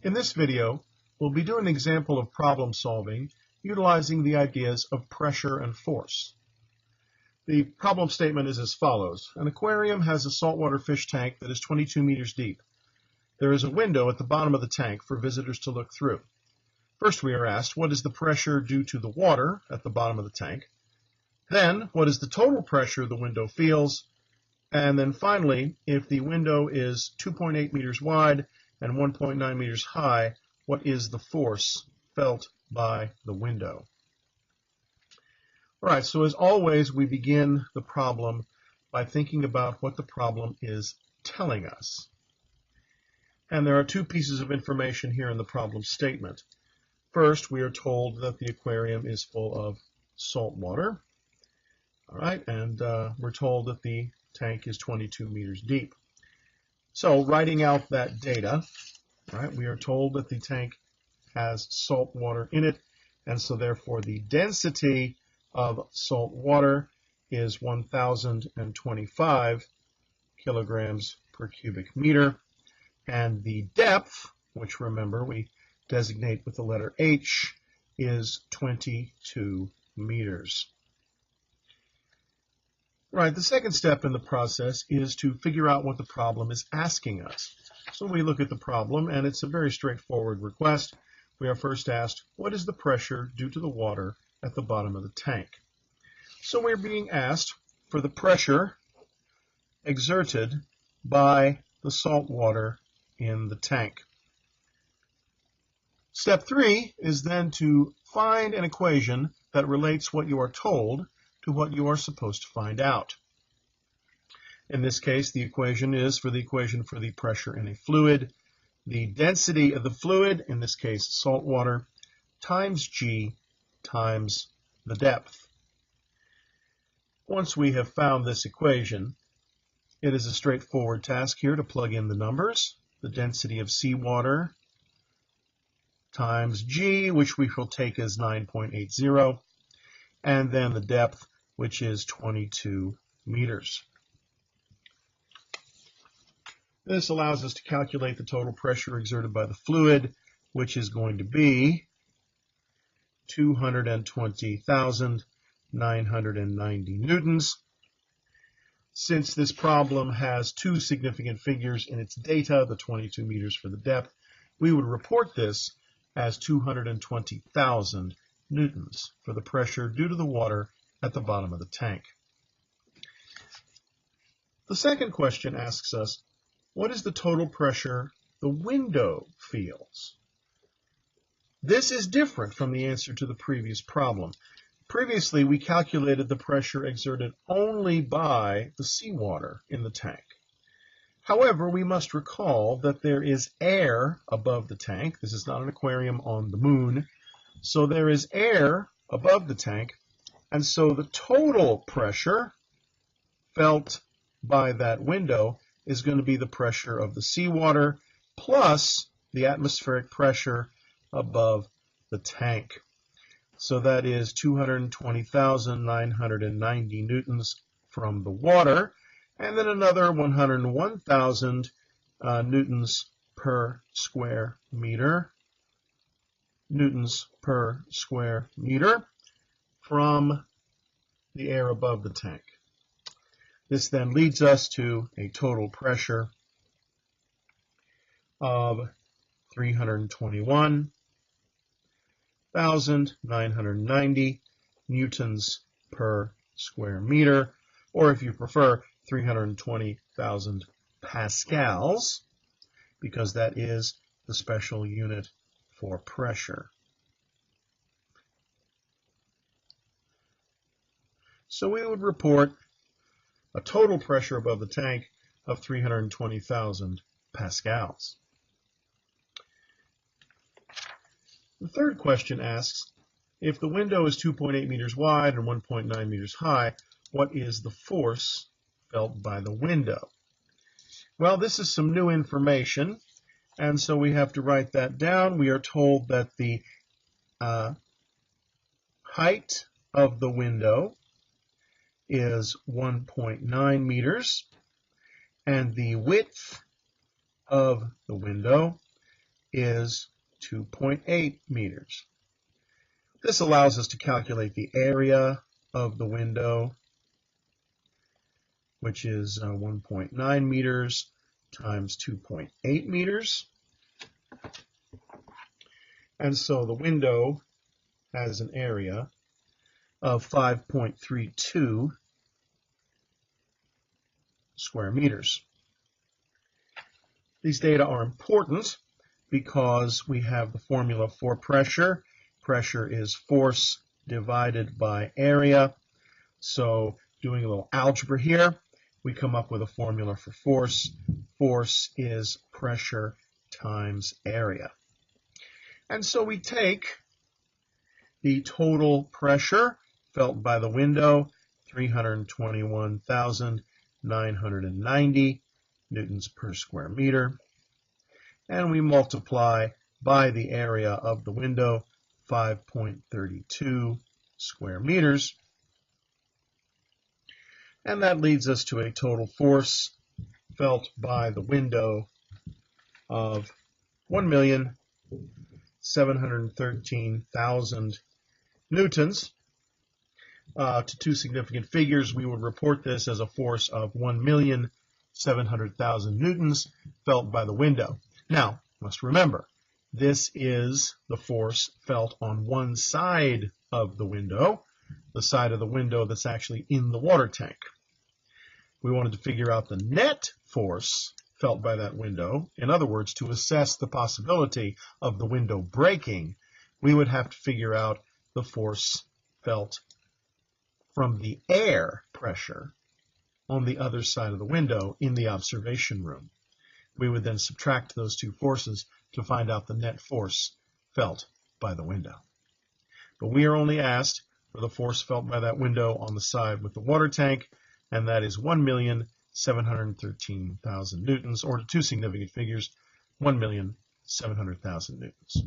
In this video, we'll be doing an example of problem solving utilizing the ideas of pressure and force. The problem statement is as follows. An aquarium has a saltwater fish tank that is 22 meters deep. There is a window at the bottom of the tank for visitors to look through. First, we are asked, what is the pressure due to the water at the bottom of the tank? Then, what is the total pressure the window feels? And then finally, if the window is 2.8 meters wide and 1.9 meters high, what is the force felt by the window? All right, so as always, we begin the problem by thinking about what the problem is telling us. And there are two pieces of information here in the problem statement. First, we are told that the aquarium is full of salt water. All right, and we're told that the tank is 22 meters deep. So writing out that data, right, we are told that the tank has salt water in it, and so therefore the density of salt water is 1,025 kilograms per cubic meter, and the depth, which remember we designate with the letter H, is 22 meters. Right, the second step in the process is to figure out what the problem is asking us. So we look at the problem, and it's a very straightforward request. We are first asked, what is the pressure due to the water at the bottom of the tank? So we're being asked for the pressure exerted by the salt water in the tank. Step 3 is then to find an equation that relates what you are told to what you are supposed to find out. In this case, the equation is for the equation for the pressure in a fluid, the density of the fluid, in this case salt water, times G times the depth. Once we have found this equation, it is a straightforward task here to plug in the numbers. The density of seawater times G, which we will take as 9.80, and then the depth, which is 22 meters. This allows us to calculate the total pressure exerted by the fluid, which is going to be 220,990 newtons. Since this problem has two significant figures in its data, the 22 meters for the depth, we would report this as 220,000 newtons for the pressure due to the water at the bottom of the tank. The second question asks us, what is the total pressure the window feels? This is different from the answer to the previous problem. Previously, we calculated the pressure exerted only by the seawater in the tank. However, we must recall that there is air above the tank. This is not an aquarium on the moon. So there is air above the tank, and so the total pressure felt by that window is going to be the pressure of the seawater plus the atmospheric pressure above the tank. So that is 220,990 newtons from the water, and then another 101,000 newtons per square meter from the air above the tank. This then leads us to a total pressure of 321,990 newtons per square meter, or if you prefer, 320,000 pascals, because that is the special unit for pressure. So we would report a total pressure above the tank of 320,000 pascals. The third question asks, if the window is 2.8 meters wide and 1.9 meters high, what is the force felt by the window? Well, this is some new information, and so we have to write that down. We are told that the height of the window is 1.9 meters, and the width of the window is 2.8 meters. This allows us to calculate the area of the window, which is 1.9 meters times 2.8 meters. And so the window has an area of 5.32 square meters. These data are important because we have the formula for pressure. Pressure is force divided by area. So doing a little algebra here, we come up with a formula for force. Force is pressure times area. And so we take the total pressure felt by the window, 321,990 newtons per square meter, and we multiply by the area of the window, 5.32 square meters, and that leads us to a total force felt by the window of 1,713,000 newtons. To two significant figures, we would report this as a force of 1,700,000 newtons felt by the window. Now, must remember, this is the force felt on one side of the window, the side of the window that's actually in the water tank. We wanted to figure out the net force felt by that window. In other words, to assess the possibility of the window breaking, we would have to figure out the force felt from the air pressure on the other side of the window in the observation room. We would then subtract those two forces to find out the net force felt by the window. But we are only asked for the force felt by that window on the side with the water tank, and that is 1,713,000 newtons, or to two significant figures, 1,700,000 newtons.